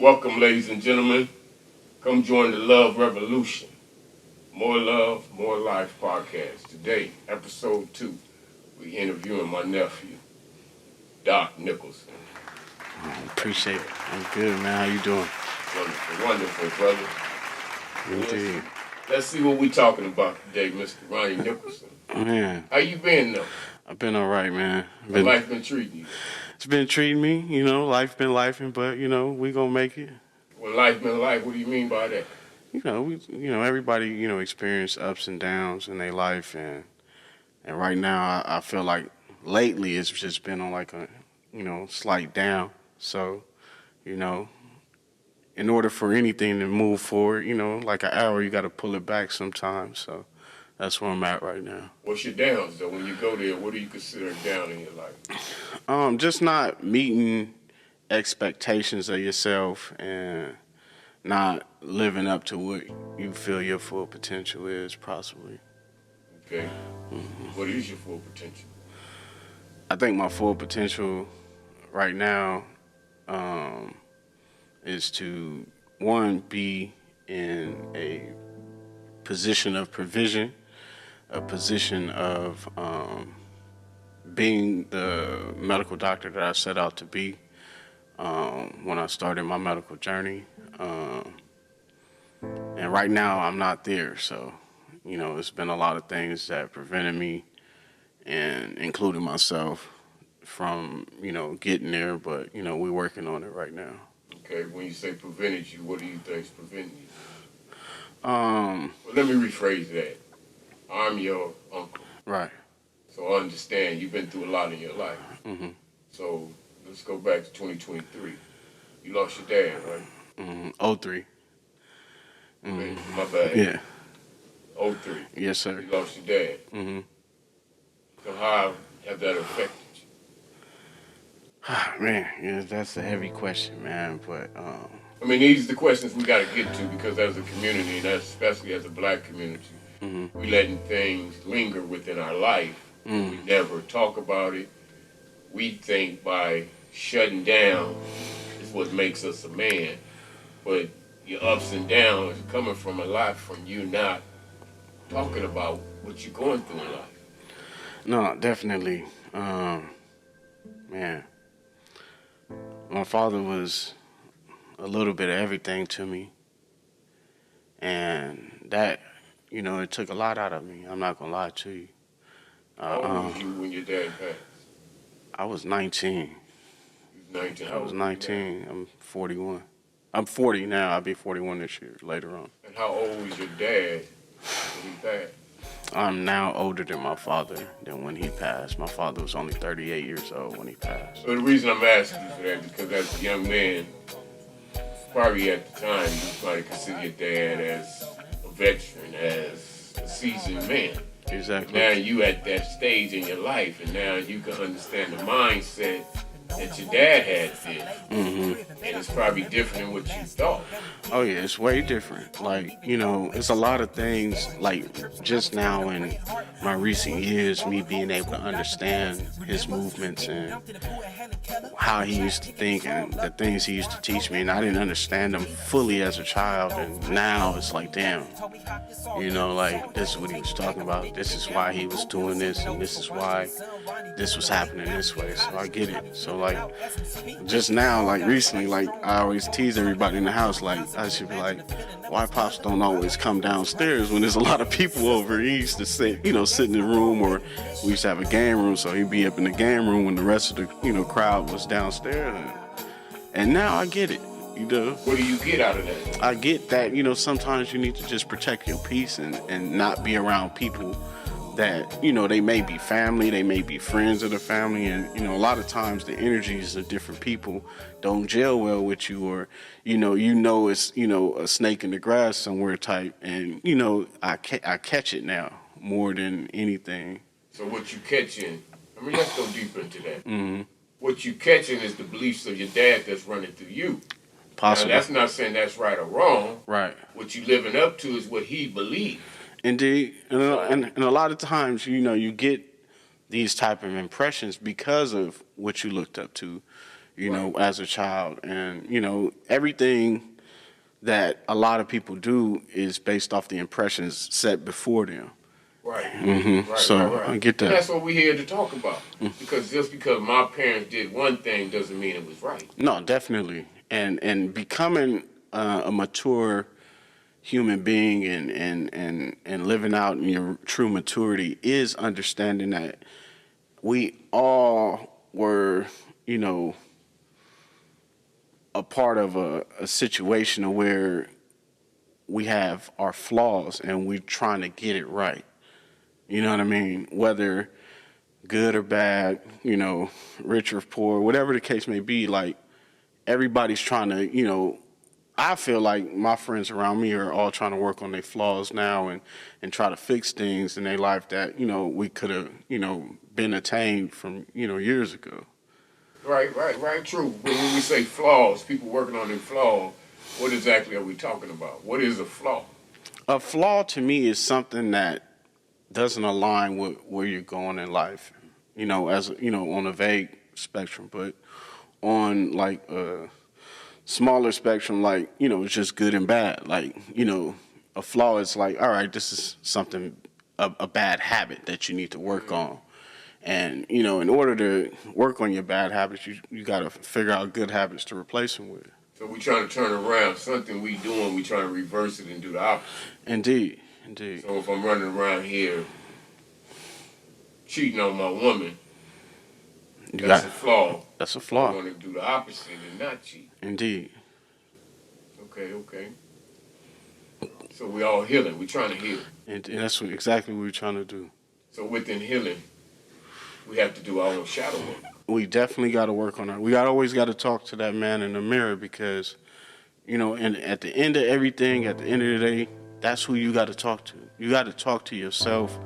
Welcome, ladies and gentlemen. Come join the Love Revolution. More Love, More Life podcast. Today, episode 2, we're interviewing my nephew, Doc Nicholson. Appreciate it. I'm good, man. How you doing? Wonderful, wonderful, brother. Indeed. Let's see what we're talking about today, Mr. Ronnie Nicholson. Man, How you been, though? I've been all right, man. How life been treating you? It's been treating me, life been lifing, but, we gonna make it. When life been life, what do you mean by that? Everybody, experience ups and downs in their life, and right now I feel like lately it's just been on like a, slight down. So, in order for anything to move forward, like an arrow, you got to pull it back sometimes. So that's where I'm at right now. What's your downs, though? When you go there, what do you consider down in your life? Just not meeting expectations of yourself and not living up to what you feel your full potential is, possibly. Okay. Mm-hmm. What is your full potential? I think my full potential right now is to, one, be in a position of provision, a position of being the medical doctor that I set out to be when I started my medical journey. And right now I'm not there, so, it's been a lot of things that prevented me, and including myself, from, getting there, but, we're working on it right now. Okay, when you say prevented you, what do you think's preventing you? Well, let me rephrase that. I'm your uncle. Right. So I understand you've been through a lot in your life. Mm-hmm. So let's go back to 2023. You lost your dad, right? 03. Okay, my bad. Yeah. 03. Yes, sir. You lost your dad. Mm-hmm. So how have that affected you? Man, yeah, that's a heavy question, man. But I mean, these are the questions we got to get to, because as a community, and especially as a black community, mm-hmm. we letting things linger within our life. Mm-hmm. We never talk about it. We think by shutting down is what makes us a man, but your ups and downs are coming from a lot from you not talking about what you're going through in life. No, definitely. Man, my father was a little bit of everything to me, and that, it took a lot out of me. I'm not gonna lie to you. How old was you when your dad passed? I was 19. You was 19. I was 19. I'm 41. I'm 40 now. I'll be 41 this year, later on. And how old was your dad when he passed? I'm now older than my father than when he passed. My father was only 38 years old when he passed. So the reason I'm asking you for that is because as a young man, probably at the time, you probably consider your dad as a veteran, as a seasoned man. Exactly. Now you at that stage in your life, and now you can understand the mindset that your dad had then. Mm-hmm. And it's probably different than what you thought. Oh yeah, it's way different. Like, it's a lot of things, like just now in my recent years, me being able to understand his movements and how he used to think and the things he used to teach me, and I didn't understand them fully as a child, and now it's like, damn, like this is what he was talking about, this is why he was doing this, and this is why this was happening this way, so I get it. So like, just now, like recently, like I always tease everybody in the house, like I should be like, why Pops don't always come downstairs when there's a lot of people over? He used to sit in the room, or we used to have a game room, so he'd be up in the game room when the rest of the, crowd was downstairs. And now I get it, What do you get out of that? I get that, sometimes you need to just protect your peace and not be around people that, they may be family, they may be friends of the family, and, a lot of times the energies of different people don't gel well with you, or, it's, a snake in the grass somewhere type, and, I catch it now more than anything. So what you catching, let's go deeper into that. Mm-hmm. What you catching is the beliefs of your dad that's running through you. Possible. Now, that's not saying that's right or wrong. Right. What you living up to is what he believes. Indeed. And a lot of times, you get these type of impressions because of what you looked up to. you know, as a child. And, you know, everything that a lot of people do is based off the impressions set before them. Right. Right, So right. I get And that. that's what we're here to talk about. Because just because my parents did one thing doesn't mean it was right. No, definitely. And becoming a mature human being and living out in your true maturity is understanding that we all were, you know, a part of a situation where we have our flaws and we're trying to get it right. You know what I mean? Whether good or bad, you know, rich or poor, whatever the case may be, like everybody's trying to, you know, I feel like my friends around me are all trying to work on their flaws now and try to fix things in their life that, you know, we could have, you know, been attained from, you know, years ago. Right, true. When we say flaws, people working on their flaws, what exactly are we talking about? What is a flaw? A flaw to me is something that doesn't align with where you're going in life, you know, as, you know, on a vague spectrum, but on like a smaller spectrum, like, you know, it's just good and bad. Like, you know, a flaw is like, all right, this is something, a bad habit that you need to work on. And, you know, in order to work on your bad habits, you got to figure out good habits to replace them with. So we trying to turn around something we doing, we trying to reverse it and do the opposite. Indeed, indeed. So if I'm running around here cheating on my woman, that's a flaw. That's a I flaw. want to do the opposite and not cheat. Indeed. Okay. So we all healing. We trying to heal. And that's exactly what we're trying to do. So within healing, we have to do our own shadow work. We definitely got to work on it. We always got to talk to that man in the mirror because, you know, and at the end of everything, at the end of the day, that's who you got to talk to. You got to talk to yourself.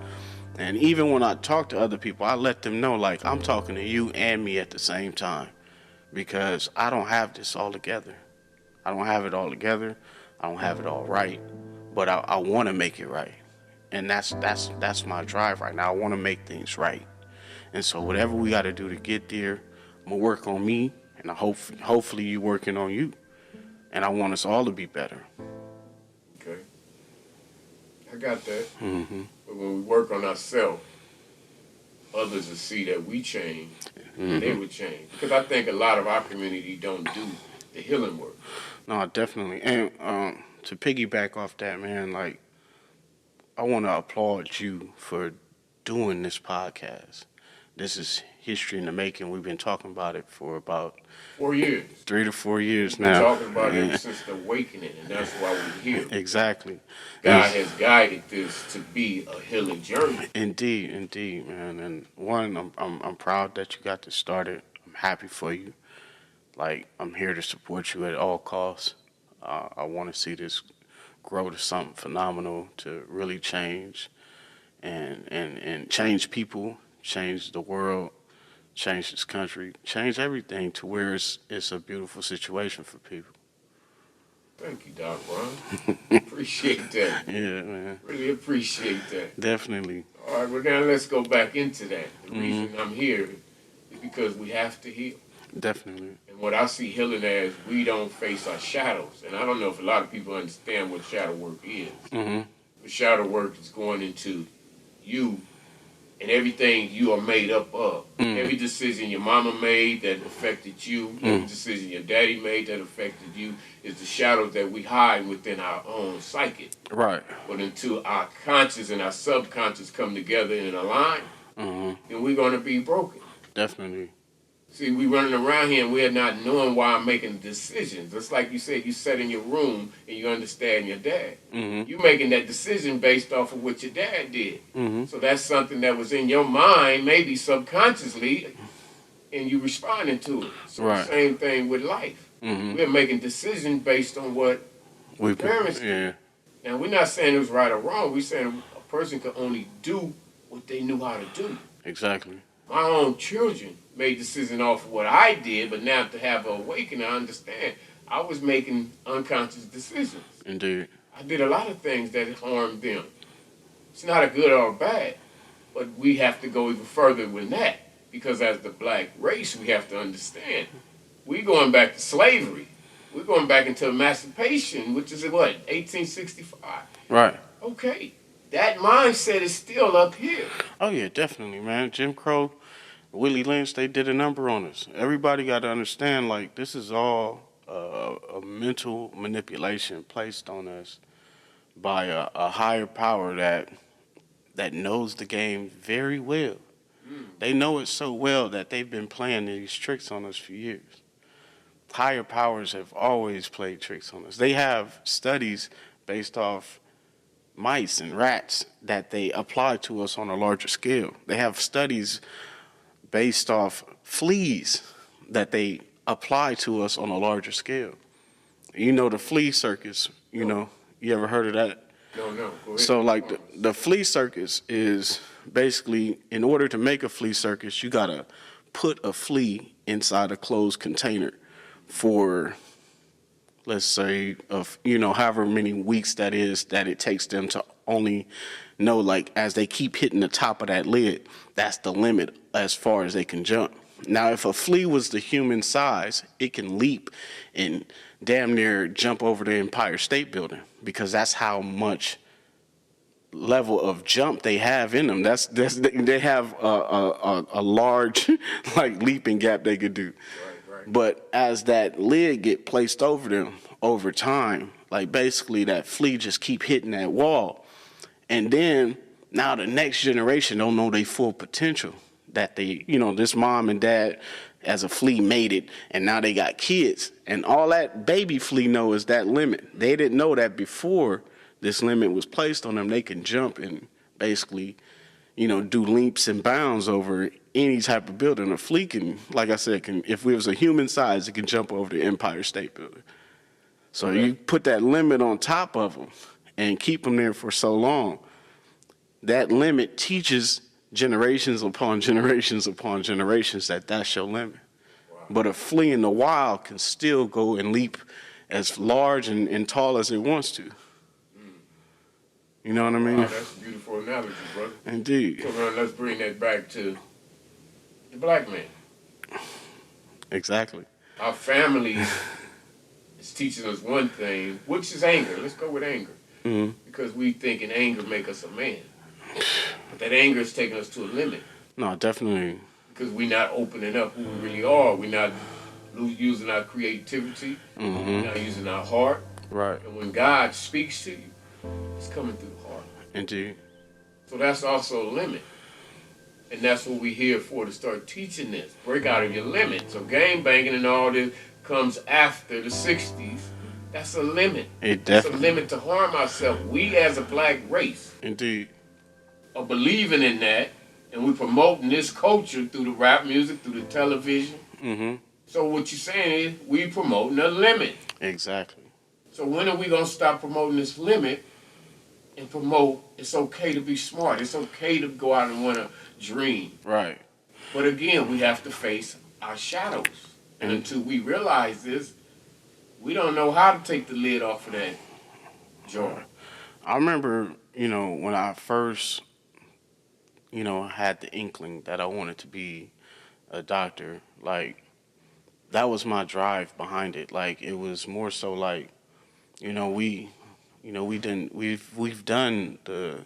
And even when I talk to other people, I let them know, like, I'm talking to you and me at the same time because I don't have this all together. I don't have it all together. I don't have it all right, but I want to make it right. And that's my drive right now. I want to make things right. And so whatever we got to do to get there, I'm going to work on me, and hopefully you working on you. And I want us all to be better. Okay. I got that. Mm-hmm. But when we work on ourselves, others will see that we change, and they will change. Because I think a lot of our community don't do the healing work. No, definitely. And to piggyback off that, man, like, I want to applaud you for doing this podcast. This is history in the making. We've been talking about it for about 4 years. 3 to 4 years We've now. been talking about it since the awakening, and that's why we're here. Exactly. God has guided this to be a healing journey. Indeed, man. And one, I'm proud that you got this started. I'm happy for you. Like, I'm here to support you at all costs. I want to see this grow to something phenomenal to really change and change people, change the world, change this country, change everything to where it's a beautiful situation for people. Thank you, Doc Ron. Appreciate that. Yeah, man. Really appreciate that. Definitely. All right, well, now let's go back into that. The reason I'm here is because we have to heal. Definitely. And what I see healing as, we don't face our shadows. And I don't know if a lot of people understand what shadow work is. Mm-hmm. But shadow work is going into you and everything you are made up of. Every decision your mama made that affected you, every decision your daddy made that affected you, is the shadows that we hide within our own psyche. Right. But until our conscious and our subconscious come together and align, then we're going to be broken. Definitely. See, we running around here and we're not knowing why I'm making decisions. Just like you said, you sat in your room and you understand your dad. You're making that decision based off of what your dad did. So that's something that was in your mind, maybe subconsciously, and you responding to it. So the same thing with life. We're making decisions based on what parents did. Now, we're not saying it was right or wrong. We're saying a person could only do what they knew how to do. Exactly. My own children made decisions off of what I did, but now to have an awakening, I understand. I was making unconscious decisions. Indeed. I did a lot of things that harmed them. It's not a good or a bad, but we have to go even further than that, because as the black race, we have to understand we going back to slavery. We're going back into emancipation, which is what, 1865. Right. Okay, that mindset is still up here. Oh yeah, definitely, man. Jim Crow, Willie Lynch, they did a number on us. Everybody got to understand, like, this is all a mental manipulation placed on us by a higher power that knows the game very well. They know it so well that they've been playing these tricks on us for years. Higher powers have always played tricks on us. They have studies based off mice and rats that they apply to us on a larger scale. They have studies based off fleas that they apply to us on a larger scale. You know the flea circus, you know, you ever heard of that? No, go ahead. So like the flea circus is basically, in order to make a flea circus, you gotta put a flea inside a closed container for, let's say, however many weeks that is that it takes them to only know, like, as they keep hitting the top of that lid, that's the limit as far as they can jump. Now, if a flea was the human size, it can leap and damn near jump over the Empire State Building, because that's how much level of jump they have in them. They have a large like leaping gap they could do. Right. But as that lid get placed over them over time, like basically that flea just keep hitting that wall, and then now the next generation don't know their full potential. That they, this mom and dad as a flea made it, and now they got kids, and all that baby flea know is that limit. They didn't know that before this limit was placed on them, they can jump and basically, do leaps and bounds over any type of building. A flea can, like I said, if it was a human size, it can jump over the Empire State Building. So you put that limit on top of them and keep them there for so long. That limit teaches generations upon generations upon generations that's your limit. Wow. But a flea in the wild can still go and leap as large and tall as it wants to. You know what I mean? Wow, that's a beautiful analogy, brother. Indeed. So let's bring that back to the black man. Exactly. Our family is teaching us one thing, which is anger. Let's go with anger. Mm-hmm. Because we think in anger make us a man. But that anger is taking us to a limit. No, definitely. Because we're not opening up who we really are. We're not using our creativity. Mm-hmm. We're not using our heart. Right. And when God speaks to you, it's coming through the heart. Indeed. So that's also a limit. And that's what we're here for, to start teaching this. Break out of your limit. So gang banging and all this comes after the 60s. That's a limit. That's a limit to harm ourselves. We as a black race. Indeed. Are believing in that, and we're promoting this culture through the rap music, through the television. Mm-hmm. So what you're saying is we promoting a limit. Exactly. So when are we going to stop promoting this limit and promote it's okay to be smart, it's okay to go out and want to dream? Right. But again, we have to face our shadows. And until we realize this, we don't know how to take the lid off of that jar. I remember, when I first, had the inkling that I wanted to be a doctor, like, that was my drive behind it. Like, it was more so like, we've done the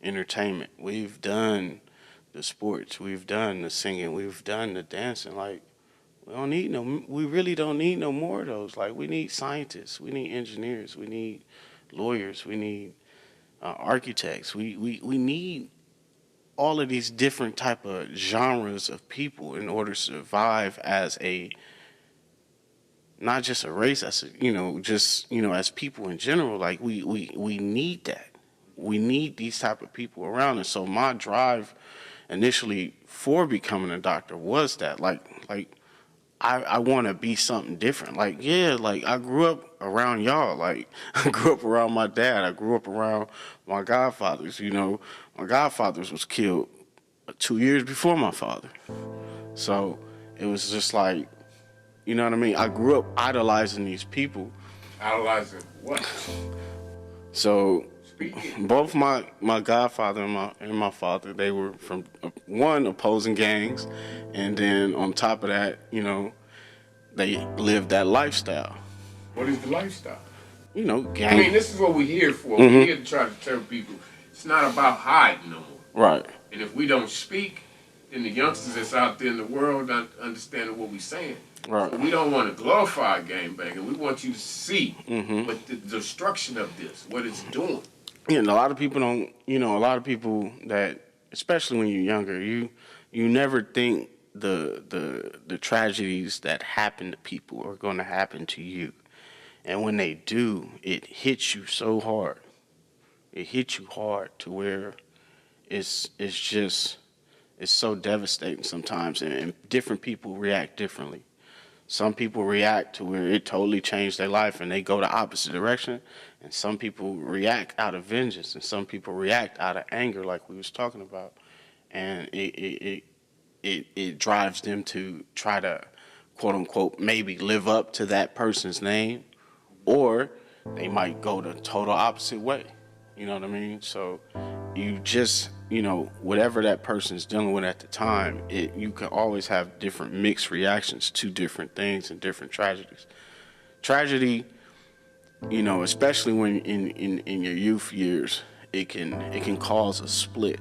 entertainment, we've done the sports, we've done the singing, we've done the dancing. Like, we really don't need no more of those. Like, we need scientists, we need engineers, we need lawyers, we need architects. We need all of these different type of genres of people in order to survive as not just a race, as as people in general. Like, we need that. We need these type of people around. And so my drive initially for becoming a doctor was that, I want to be something different. Like, yeah, like, I grew up around y'all. Like, I grew up around my dad. I grew up around my godfathers. My godfathers was killed 2 years before my father. So it was just like, you know what I mean? I grew up idolizing these people. Idolizing what? So both my godfather and my father, they were from one, opposing gangs, and then on top of that, they live that lifestyle. What is the lifestyle? Gang. I mean, this is what we're here for. Mm-hmm. We're here to try to tell people it's not about hiding no more. Right. And if we don't speak, then the youngsters that's out there in the world not understanding what we're saying. Right. So we don't want to glorify gangbanging. We want you to see Mm-hmm. what the destruction of this, what it's doing. A lot of people don't. A lot of people that, especially when you're younger, you never think the tragedies that happen to people are going to happen to you, and when they do, it hits you so hard. It hits you hard to where it's so devastating sometimes, and different people react differently. Some people react to where it totally changed their life and they go the opposite direction, and some people react out of vengeance, and some people react out of anger, like we was talking about, and it drives them to try to, quote unquote, maybe live up to that person's name, or they might go the total opposite way. You know what I mean? So you just, whatever that person's dealing with at the time, you can always have different mixed reactions to different things and different tragedies. Tragedy, especially when in your youth years, it can cause a split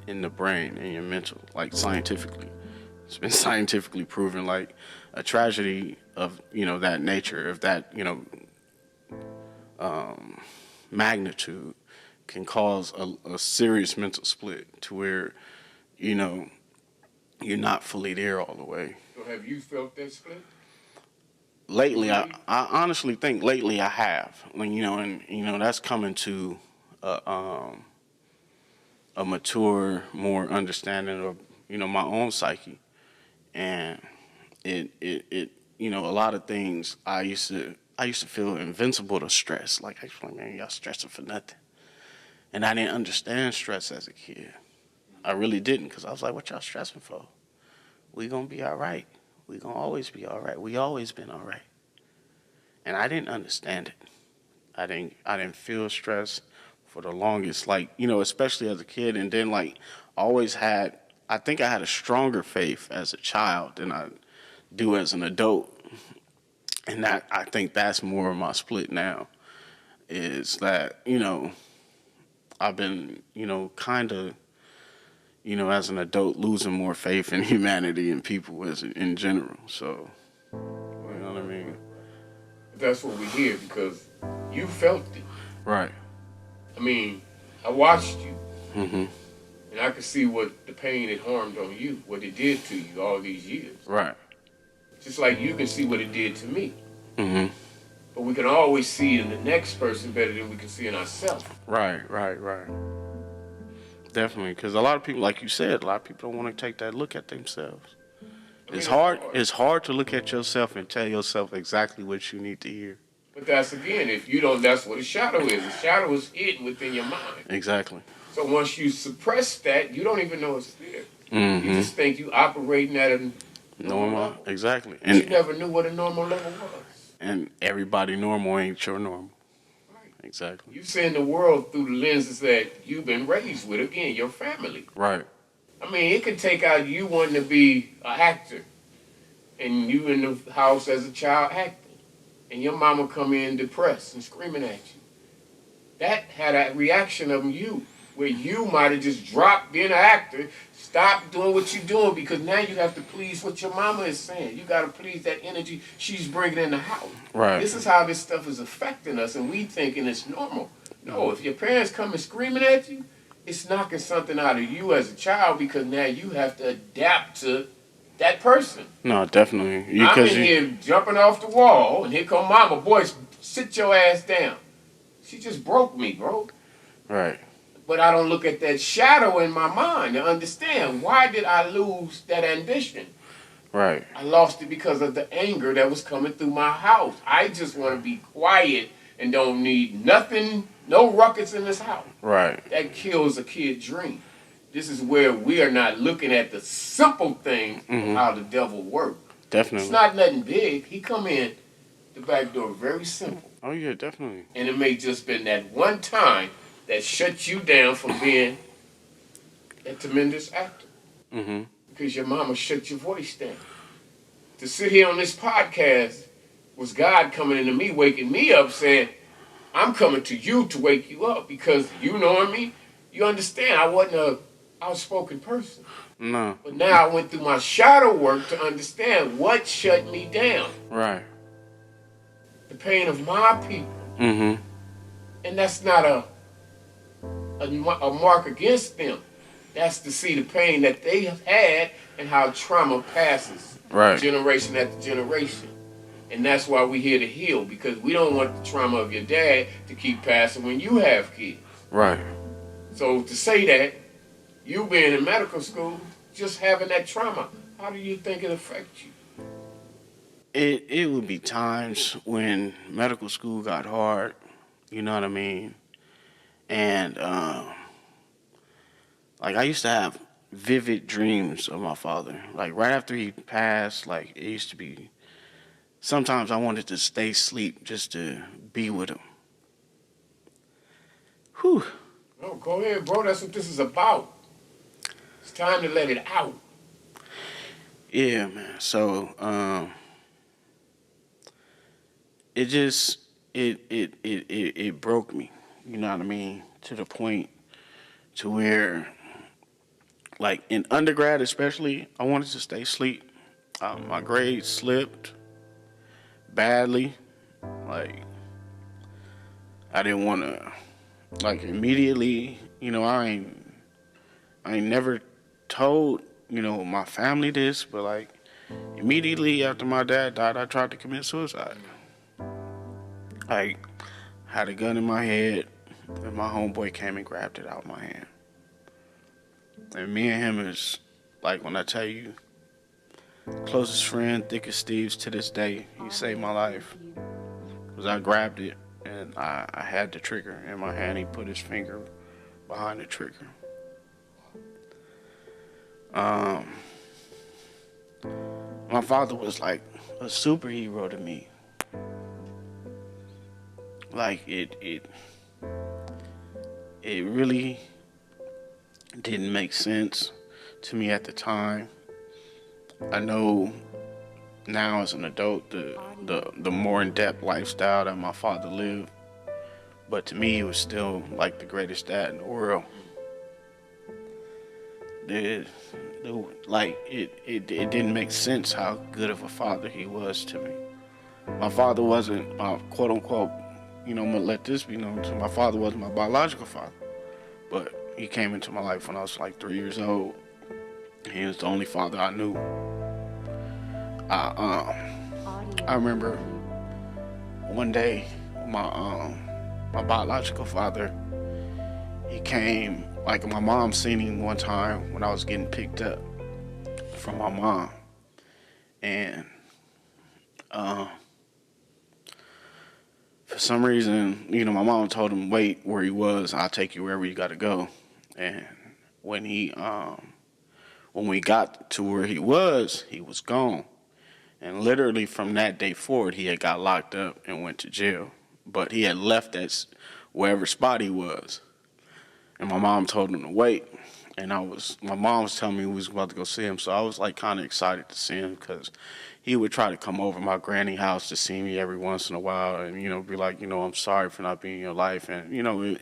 in the brain and your mental, like scientifically. It's been scientifically proven, like a tragedy of, that nature, of that, magnitude, can cause a serious mental split to where, you're not fully there all the way. So have you felt that split? Lately, I honestly think lately I have. That's coming to a mature, more understanding of, my own psyche. And it a lot of things I used to feel invincible to stress. Like, man, y'all stressing for nothing. And I didn't understand stress as a kid. I really didn't, because I was like, what y'all stressing for? We gonna be all right. We gonna always be all right. We always been all right. And I didn't understand it. I didn't feel stress for the longest, especially as a kid. And then, I think I had a stronger faith as a child than I do as an adult. And I think that's more of my split now, is that, I've been, kind of, as an adult, losing more faith in humanity and people in general. So, you know what I mean? That's what we hear, because you felt it. Right. I mean, I watched you. Mm-hmm. And I could see what the pain it harmed on you, what it did to you all these years. Right. Just like you can see what it did to me. Mm-hmm. But we can always see in the next person better than we can see in ourselves. Right. Definitely, because a lot of people, like you said, a lot of people don't want to take that look at themselves. It's hard. It's hard to look at yourself and tell yourself exactly what you need to hear. But that's, again, if you don't, that's what a shadow is. A shadow is hidden within your mind. Exactly. So once you suppress that, you don't even know it's there. Mm-hmm. You just think you operating at a normal level. Exactly. And you never knew what a normal level was. And everybody normal ain't your normal. Right. Exactly. You seeing the world through the lenses that you've been raised with. Again, your family. Right. I mean, it can take out you wanting to be an actor, and you in the house as a child acting, and your mama come in depressed and screaming at you. That had a reaction of you, where you might have just dropped being an actor, stop doing what you're doing, because now you have to please what your mama is saying. You got to please that energy she's bringing in the house. Right. This is how this stuff is affecting us, and we thinking it's normal. No, if your parents come and screaming at you, it's knocking something out of you as a child, because now you have to adapt to that person. No, definitely. I'm in here jumping off the wall, and here come mama. Boy, sit your ass down. She just broke me, bro. Right. But I don't look at that shadow in my mind to understand, why did I lose that ambition? Right. I lost it because of the anger that was coming through my house. I just want to be quiet and don't need nothing, no ruckus in this house. Right. That kills a kid's dream. This is where we are not looking at the simple things of how the devil works. Definitely. It's not nothing big. He come in the back door very simple. Oh, yeah, definitely. And it may just been that one time that shut you down from being a tremendous actor. Mm-hmm. Because your mama shut your voice down. to sit here on this podcast was God coming into me, waking me up, saying, I'm coming to you to wake you up because you knowing me, you understand I wasn't a outspoken person. No. But now I went through my shadow work to understand what shut me down. Right. The pain of my people. Mm-hmm. And that's not a mark against them. That's to see the pain that they have had and how trauma passes Right. generation after generation. And that's why we're here to heal, because we don't want the trauma of your dad to keep passing when you have kids. Right. So to say that, you being in medical school, just having that trauma, how do you think it affects you? It would be times when medical school got hard, you know what I mean? And like I used to have vivid dreams of my father. Like right after he passed, like it used to be, sometimes I wanted to stay asleep just to be with him. Whew. No, go ahead, bro. That's what this is about. It's time to let it out. Yeah, man. So it just it broke me. You know what I mean? To the point to where, like in undergrad especially, I wanted to stay asleep. My grades slipped badly. Like I didn't want to. Like immediately, you know, I ain't never told, you know, my family this, but like immediately after my dad died, I tried to commit suicide. Like had a gun in my head, and my homeboy came and grabbed it out of my hand. And me and him is like, when I tell you, closest friend, thickest thieves to this day. He saved my life because I grabbed it. And I had the trigger in my hand. He put his finger behind the trigger. My father was like a superhero to me. Like it really didn't make sense to me at the time. I know now as an adult the more in-depth lifestyle that my father lived, but to me he was still like the greatest dad in the world. It didn't make sense how good of a father he was to me. My father wasn't my quote unquote, you know, I'm gonna let this be known to, my father wasn't my biological father, but he came into my life when I was like 3 years old. He was the only father I knew. I remember one day my biological father, he came, like my mom seen him one time when I was getting picked up from my mom. And for some reason, you know, my mom told him, wait where he was, I'll take you wherever you gotta go. And when we got to where he was gone. And literally from that day forward, he had got locked up and went to jail. But he had left at wherever spot he was. And my mom told him to wait. And my mom was telling me we was about to go see him. So I was like kind of excited to see him because he would try to come over my granny house to see me every once in a while and, you know, be like, you know, I'm sorry for not being in your life. And, you know,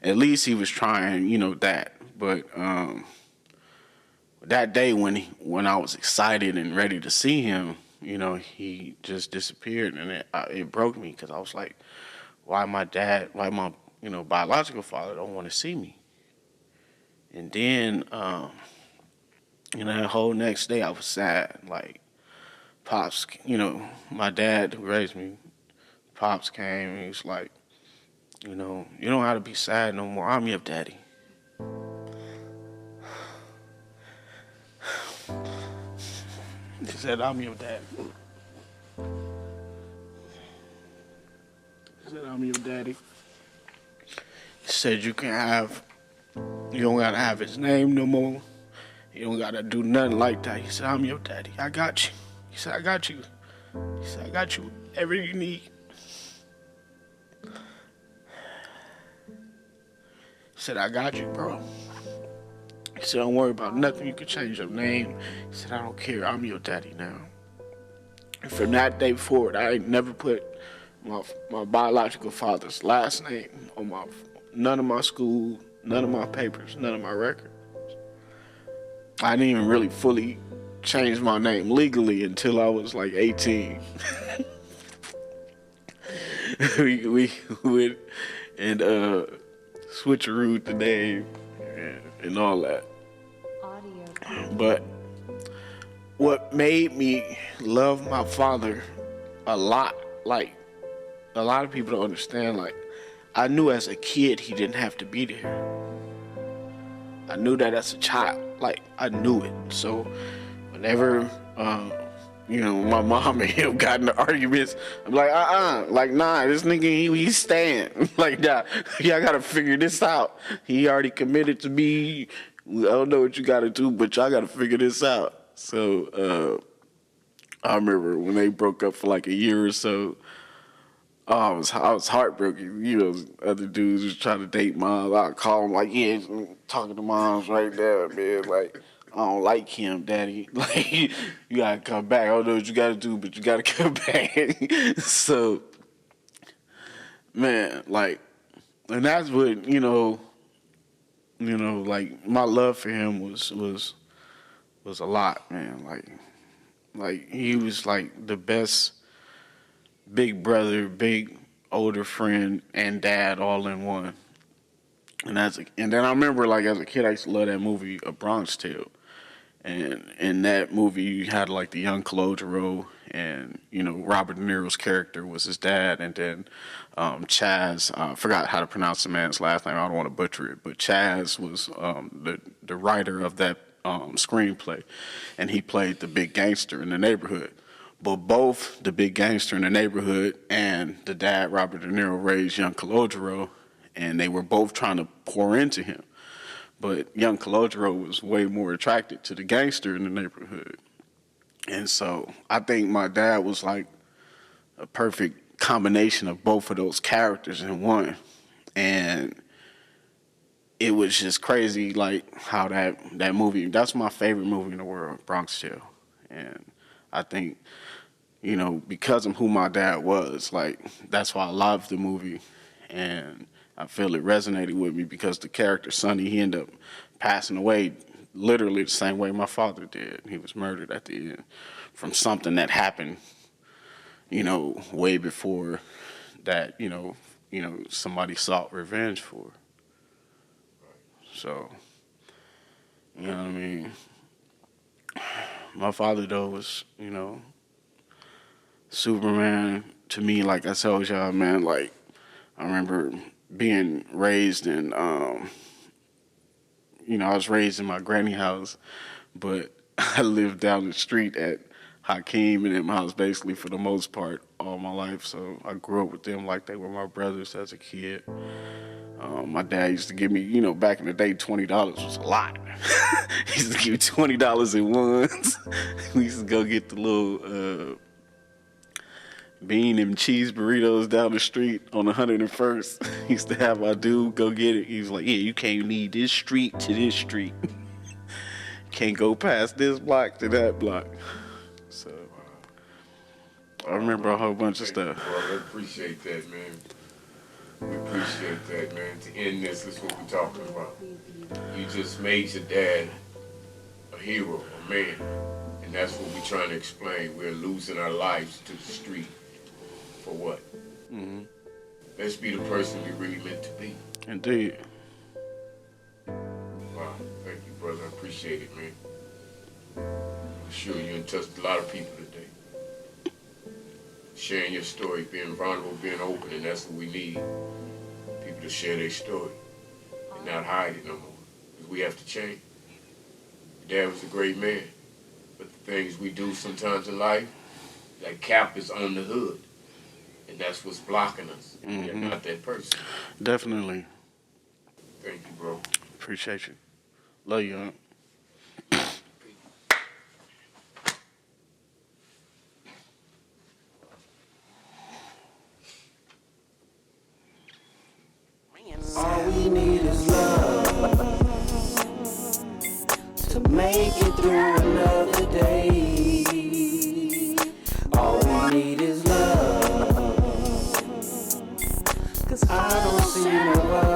at least he was trying, you know, that. But that day when I was excited and ready to see him, you know, he just disappeared, and it broke me because I was like, why my, you know, biological father don't want to see me? And then, you know, that whole next day I was sad. Like, Pops, you know, my dad who raised me, Pops came and he was like, you know, you don't have to be sad no more. I'm your daddy. He said, I'm your daddy. He said, I'm your daddy. He said, you don't gotta have his name no more. You don't gotta do nothing like that. He said, I'm your daddy. I got you. He said, I got you. He said, I got you whatever you need. He said, I got you, bro. He said, don't worry about nothing. You can change your name. He said, I don't care. I'm your daddy now. From that day forward, I ain't never put my biological father's last name on none of my school, none of my papers, none of my records. I didn't even really fully change my name legally until I was like 18. we went and switcherooed the name and all that. But what made me love my father a lot, like a lot of people don't understand, like I knew as a kid he didn't have to be there. I knew that as a child, like I knew it. So whenever my mom and him got into arguments, I'm like, like nah, this nigga he's staying. Like nah, y'all gotta figure this out. He already committed to me. I don't know what you gotta do, but y'all gotta figure this out. So I remember when they broke up for like a year or so. I was heartbroken. You know, other dudes was trying to date moms. I'd call them like, yeah, talking to moms right there, man. Like, I don't like him, daddy. Like, you gotta come back. I don't know what you gotta do, but you gotta come back. So, man, like, and that's what, like my love for him was a lot, man. Like he was like the best big brother, big older friend, and dad all in one. And then I remember, like as a kid, I used to love that movie, A Bronx Tale. And in that movie, you had like the young Calogero, and Robert De Niro's character was his dad, and then Chaz. I forgot how to pronounce the man's last name. I don't want to butcher it, but Chaz was the writer of that screenplay, and he played the big gangster in the neighborhood. But both the big gangster in the neighborhood and the dad, Robert De Niro, raised young Calogero, and they were both trying to pour into him. But young Calogero was way more attracted to the gangster in the neighborhood. And so I think my dad was like a perfect combination of both of those characters in one. And it was just crazy, like how that movie, that's my favorite movie in the world, Bronx Tale. And I think, because of who my dad was, like, that's why I loved the movie. And I feel it resonated with me because the character, Sonny, he ended up passing away literally the same way my father did. He was murdered at the end from something that happened, way before that, somebody sought revenge for. So, you know what I mean? My father, though, was, Superman to me. Like I told y'all, man, like I remember being raised in, I was raised in my granny house, but I lived down the street at Hakeem and them house basically for the most part all my life. So I grew up with them like they were my brothers as a kid. My dad used to give me, back in the day, $20 was a lot. He used to give me $20 in ones. We used to go get the little bean and cheese burritos down the street on 101st. He used to have my dude go get it. He was like, yeah, you can't leave this street to this street. Can't go past this block to that block. So I remember a whole bunch of stuff. Well, I appreciate that, man. We appreciate that, man. To end this is what we're talking about. You just made your dad a hero, a man. And that's what we're trying to explain. We're losing our lives to the street. For what? Mm-hmm. Let's be the person we really meant to be. Indeed. Wow. Thank you, brother. I appreciate it, man. I'm sure you touched a lot of people today. Sharing your story, being vulnerable, being open, and that's what we need. People to share their story and not hide it no more. Because we have to change. Your dad was a great man. But the things we do sometimes in life, that cap is on the hood. And that's what's blocking us. Mm-hmm. You're not that person. Definitely. Thank you, bro. Appreciate you. Love you, Aunt. All we need is love to make it through another day. All I don't see nobody.